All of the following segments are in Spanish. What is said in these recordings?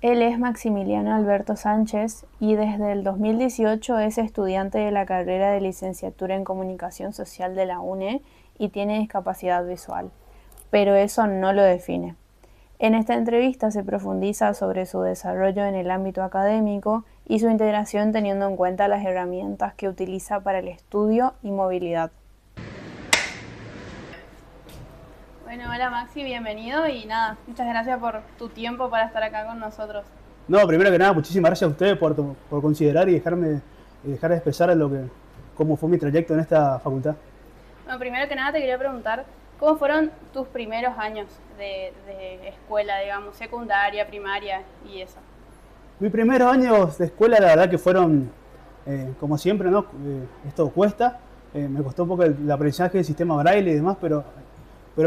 Él es Maximiliano Alberto Sánchez y desde el 2018 es estudiante de la carrera de licenciatura en Comunicación Social de la UNE y tiene discapacidad visual, pero eso no lo define. En esta entrevista se profundiza sobre su desarrollo en el ámbito académico y su integración teniendo en cuenta las herramientas que utiliza para el estudio y movilidad. Bueno, hola Maxi, bienvenido y nada, muchas gracias por tu tiempo para estar acá con nosotros. No, primero que nada, muchísimas gracias a ustedes por considerar y dejar de expresar cómo fue mi trayecto en esta facultad. Bueno, primero que nada te quería preguntar, ¿cómo fueron tus primeros años de escuela, digamos, secundaria, primaria y eso? Mis primeros años de escuela, la verdad que fueron, como siempre, ¿no? Esto cuesta, me costó un poco el aprendizaje del sistema Braille y demás, pero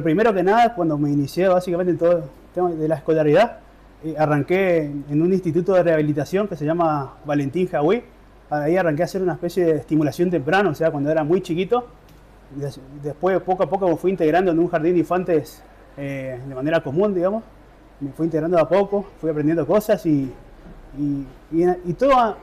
primero que nada, cuando me inicié básicamente en todo el tema de la escolaridad, arranqué en un instituto de rehabilitación que se llama Valentín Jaüí. Ahí arranqué a hacer una especie de estimulación temprana, o sea, cuando era muy chiquito. Después, poco a poco, me fui integrando en un jardín de infantes de manera común, digamos. Me fui integrando de a poco, fui aprendiendo cosas en toda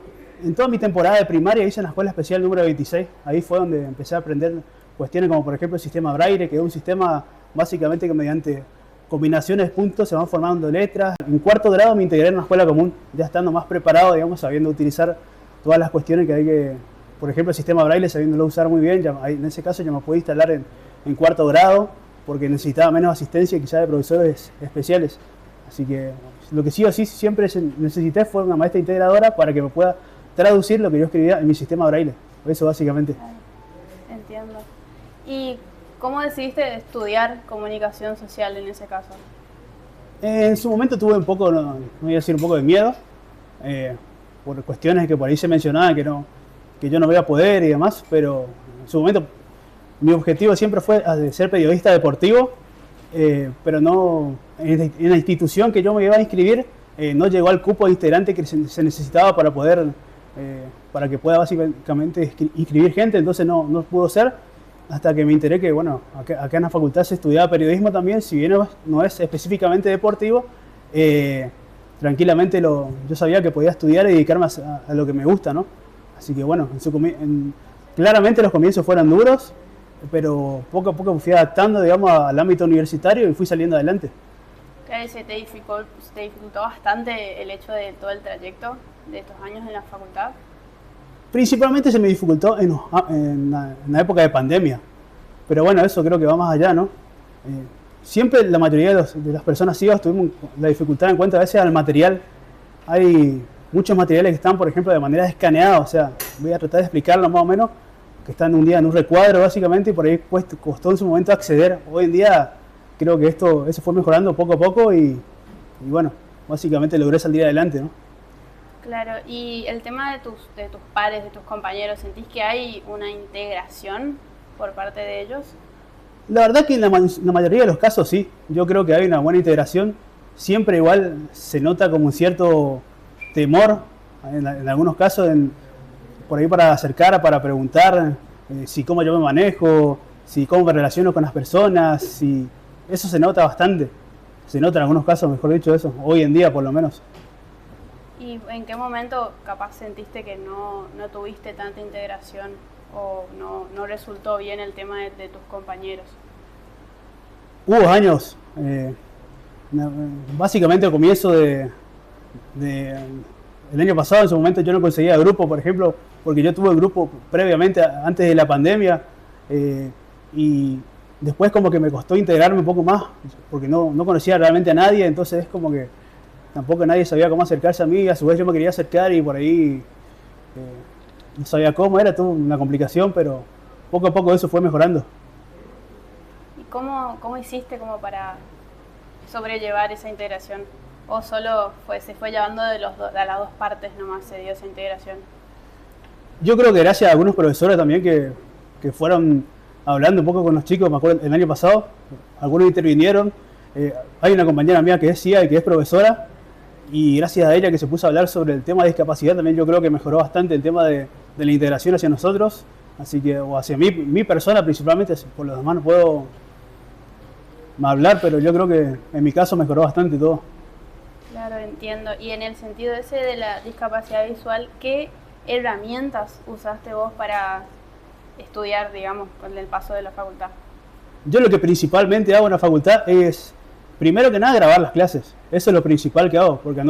mi temporada de primaria hice en la escuela especial número 26. Ahí fue donde empecé a aprender cuestiones como, por ejemplo, el sistema Braille, que es un sistema básicamente que mediante combinaciones de puntos se van formando letras. En cuarto grado me integré en una escuela común, ya estando más preparado, digamos, sabiendo utilizar todas las cuestiones que hay que, por ejemplo, el sistema Braille, sabiéndolo usar muy bien. En ese caso ya me pude instalar en cuarto grado, porque necesitaba menos asistencia quizás de profesores especiales. Así que lo que sí o sí siempre necesité fue una maestra integradora para que me pueda traducir lo que yo escribía en mi sistema Braille. Eso básicamente. Entiendo. ¿Y cómo decidiste estudiar comunicación social en ese caso? En su momento tuve un poco, no voy a decir un poco de miedo, por cuestiones que por ahí se mencionaban que yo no voy a poder y demás, pero en su momento mi objetivo siempre fue ser periodista deportivo, pero no en la institución que yo me iba a inscribir no llegó al cupo de integrante que se necesitaba para que pueda básicamente inscribir gente, entonces no pudo ser. Hasta que me enteré que, bueno, acá en la facultad se estudiaba periodismo también, si bien no es específicamente deportivo, tranquilamente yo sabía que podía estudiar y dedicarme a lo que me gusta, ¿no? Así que, bueno, claramente los comienzos fueron duros, pero poco a poco me fui adaptando, digamos, al ámbito universitario y fui saliendo adelante. Claro, ¿se te dificultó bastante el hecho de todo el trayecto de estos años en la facultad? Principalmente se me dificultó en la época de pandemia, pero bueno, eso creo que va más allá, ¿no? Siempre la mayoría de las personas ciegas tuvimos la dificultad en cuanto a veces al material. Hay muchos materiales que están, por ejemplo, de manera escaneada, o sea, voy a tratar de explicarlo más o menos, que están un día en un recuadro básicamente y por ahí costó en su momento acceder. Hoy en día creo que eso fue mejorando poco a poco y bueno, básicamente logré salir adelante, ¿no? Claro, y el tema de tus pares, de tus compañeros, ¿sentís que hay una integración por parte de ellos? La verdad que en la mayoría de los casos sí, yo creo que hay una buena integración. Siempre igual se nota como un cierto temor, en algunos casos, por ahí para acercar, para preguntar si cómo yo me manejo, si cómo me relaciono con las personas, si eso se nota bastante. Se nota en algunos casos, mejor dicho eso, hoy en día por lo menos. ¿Y en qué momento capaz sentiste que no tuviste tanta integración o no resultó bien el tema de tus compañeros? Hubo años, básicamente al comienzo el año pasado, en su momento yo no conseguía grupo, por ejemplo, porque yo tuve el grupo previamente, antes de la pandemia, y después como que me costó integrarme un poco más, porque no conocía realmente a nadie, entonces es como que tampoco nadie sabía cómo acercarse a mí, a su vez yo me quería acercar y por ahí no sabía cómo, era toda una complicación, pero poco a poco eso fue mejorando. ¿Y cómo hiciste como para sobrellevar esa integración? ¿O solo se fue llevando de las dos partes nomás se dio esa integración? Yo creo que gracias a algunos profesores también que fueron hablando un poco con los chicos, me acuerdo el año pasado, algunos intervinieron. Hay una compañera mía que es ciega y que es profesora, y gracias a ella que se puso a hablar sobre el tema de discapacidad, también yo creo que mejoró bastante el tema de la integración hacia nosotros, así que, o hacia mi persona principalmente, por los demás no puedo hablar, pero yo creo que en mi caso mejoró bastante todo. Claro, entiendo. Y en el sentido ese de la discapacidad visual, ¿qué herramientas usaste vos para estudiar, digamos, con el paso de la facultad? Yo lo que principalmente hago en la facultad es, primero que nada, grabar las clases. Eso es lo principal que hago, porque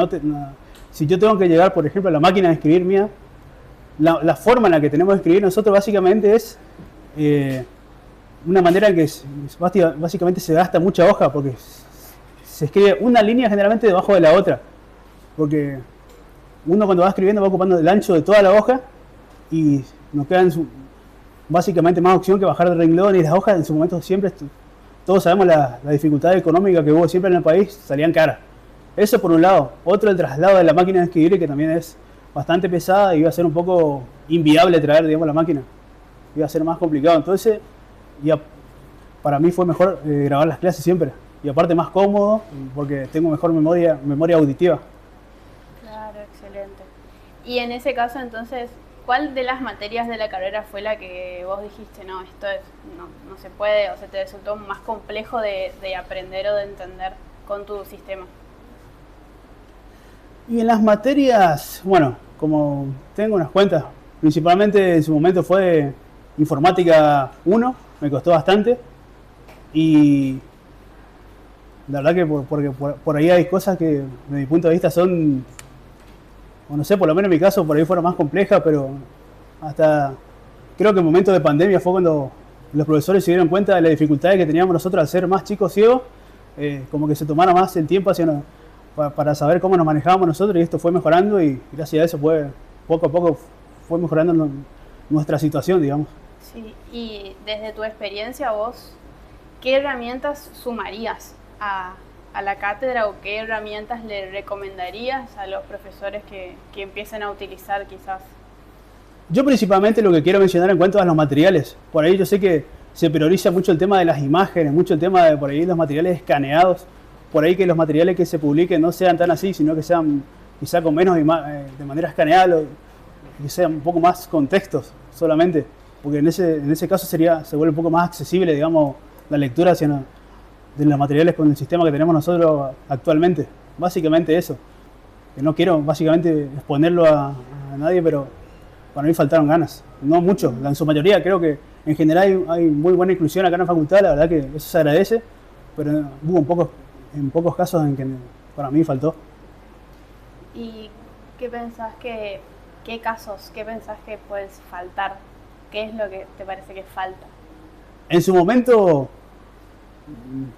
si yo tengo que llegar, por ejemplo, a la máquina de escribir mía, la forma en la que tenemos de escribir nosotros básicamente es una manera en que básicamente se gasta mucha hoja, porque se escribe una línea generalmente debajo de la otra, porque uno cuando va escribiendo va ocupando el ancho de toda la hoja y nos queda básicamente más opción que bajar el renglón, y las hojas en su momento siempre, todos sabemos la dificultad económica que hubo siempre en el país, salían caras. Eso por un lado. Otro, el traslado de la máquina de escribir, que también es bastante pesada y iba a ser un poco inviable traer, digamos, la máquina. Iba a ser más complicado. Entonces, para mí fue mejor grabar las clases siempre. Y aparte más cómodo, porque tengo mejor memoria auditiva. Claro, excelente. Y en ese caso, entonces, ¿cuál de las materias de la carrera fue la que vos dijiste, no, no se puede, o se te resultó más complejo de aprender o de entender con tu sistema? Y en las materias, bueno, como tengo unas cuentas, principalmente en su momento fue Informática 1, me costó bastante. Y la verdad que porque por ahí hay cosas que, desde mi punto de vista, son, o no sé, por lo menos en mi caso, por ahí fueron más complejas, pero hasta creo que en momentos de pandemia fue cuando los profesores se dieron cuenta de las dificultades que teníamos nosotros al ser más chicos ciegos, como que se tomara más el tiempo para saber cómo nos manejábamos nosotros, y esto fue mejorando, y gracias a eso poco a poco fue mejorando nuestra situación, digamos. Sí, y desde tu experiencia vos, ¿qué herramientas sumarías a la cátedra, o qué herramientas le recomendarías a los profesores que empiecen a utilizar quizás? Yo principalmente lo que quiero mencionar en cuanto a los materiales, por ahí yo sé que se prioriza mucho el tema de las imágenes, mucho el tema de por ahí los materiales escaneados, por ahí que los materiales que se publiquen no sean tan así, sino que sean quizá con menos de manera escaneada, que sean un poco más con textos solamente, porque en ese caso se vuelve un poco más accesible, digamos, la lectura de los materiales con el sistema que tenemos nosotros actualmente. Básicamente eso, que no quiero básicamente exponerlo a nadie, pero para mí faltaron ganas, no mucho, en su mayoría. Creo que en general hay muy buena inclusión acá en la facultad, la verdad que eso se agradece, pero hubo en pocos casos en que para mí faltó. ¿Y qué pensás qué pensás que puedes faltar? ¿Qué es lo que te parece que falta? En su momento,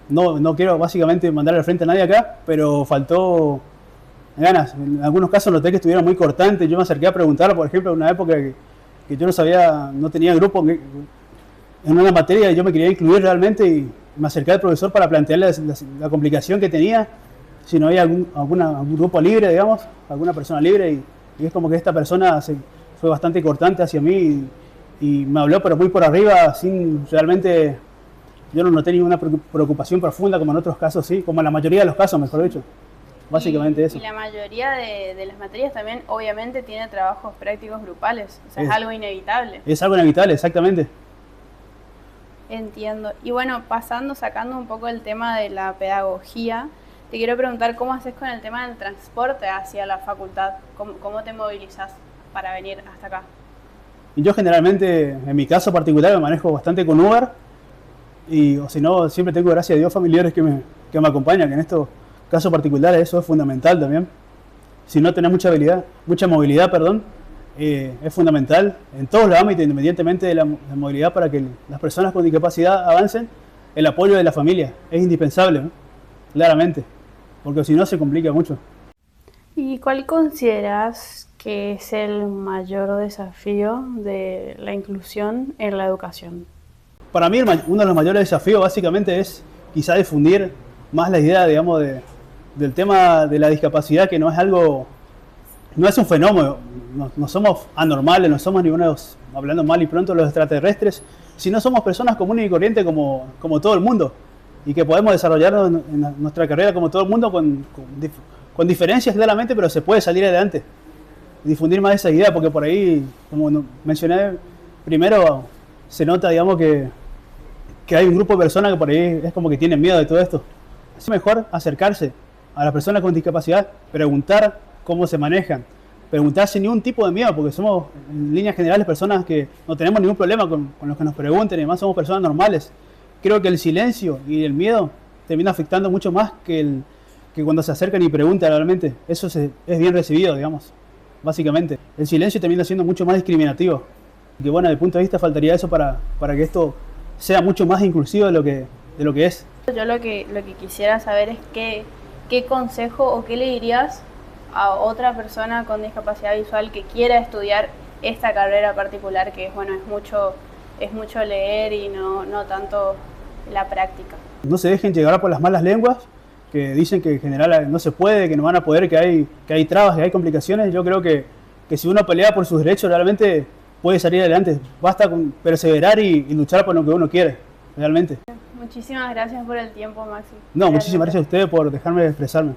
no quiero básicamente mandar al frente a nadie acá, pero faltó ganas. En algunos casos noté que estuvieron muy cortantes. Yo me acerqué a preguntar, por ejemplo, en una época que yo no tenía grupo en una materia, yo me quería incluir realmente, y me acerqué al profesor para plantearle la complicación que tenía, si no había algún grupo libre, digamos, alguna persona libre, y es como que esta persona fue bastante cortante hacia mí y me habló, pero muy por arriba, sin realmente, yo no noté ninguna preocupación profunda como en otros casos, sí, como en la mayoría de los casos, mejor dicho. Básicamente eso. Y la mayoría de las materias también, obviamente, tiene trabajos prácticos grupales, o sea, es algo inevitable. Es algo inevitable, exactamente. Entiendo. Y bueno, sacando un poco el tema de la pedagogía, te quiero preguntar cómo haces con el tema del transporte hacia la facultad, cómo te movilizás para venir hasta acá. Y yo generalmente, en mi caso particular, me manejo bastante con Uber, o si no, siempre tengo, gracias a Dios, familiares que me acompañan, que en estos casos particulares eso es fundamental también. Si no tenés mucha movilidad, es fundamental en todos los ámbitos, independientemente de la movilidad, para que las personas con discapacidad avancen. El apoyo de la familia es indispensable, ¿no? Claramente, porque si no se complica mucho. ¿Y cuál consideras que es el mayor desafío de la inclusión en la educación? Para mí uno de los mayores desafíos básicamente es quizá difundir más la idea, digamos, del tema de la discapacidad, que no es un fenómeno, no somos anormales, no somos ningunos, hablando mal y pronto, los extraterrestres, sino somos personas comunes y corrientes como todo el mundo, y que podemos desarrollarnos en nuestra carrera como todo el mundo, con diferencias claramente, pero se puede salir adelante. Difundir más esa idea, porque por ahí, como mencioné primero, se nota, digamos, que hay un grupo de personas que por ahí es como que tienen miedo de todo esto. Es mejor acercarse a las personas con discapacidad, preguntar cómo se manejan, preguntar sin ningún tipo de miedo, porque somos en líneas generales personas que no tenemos ningún problema con los que nos pregunten, y además somos personas normales. Creo que el silencio y el miedo termina afectando mucho más que cuando se acercan y preguntan realmente. Eso es bien recibido, digamos, básicamente. El silencio termina siendo mucho más discriminativo. Que bueno, desde el punto de vista faltaría eso para que esto sea mucho más inclusivo de lo que es. Yo lo que quisiera saber es qué consejo o qué le dirías a otra persona con discapacidad visual que quiera estudiar esta carrera particular, que bueno, es mucho leer y no tanto la práctica. No se dejen llegar por las malas lenguas que dicen que en general no se puede, que no van a poder, que hay trabas, que hay complicaciones. Yo creo que si uno pelea por sus derechos realmente puede salir adelante. Basta con perseverar y luchar por lo que uno quiere, realmente. Muchísimas gracias por el tiempo, Maxi. No, muchísimas gracias a ustedes por dejarme expresarme.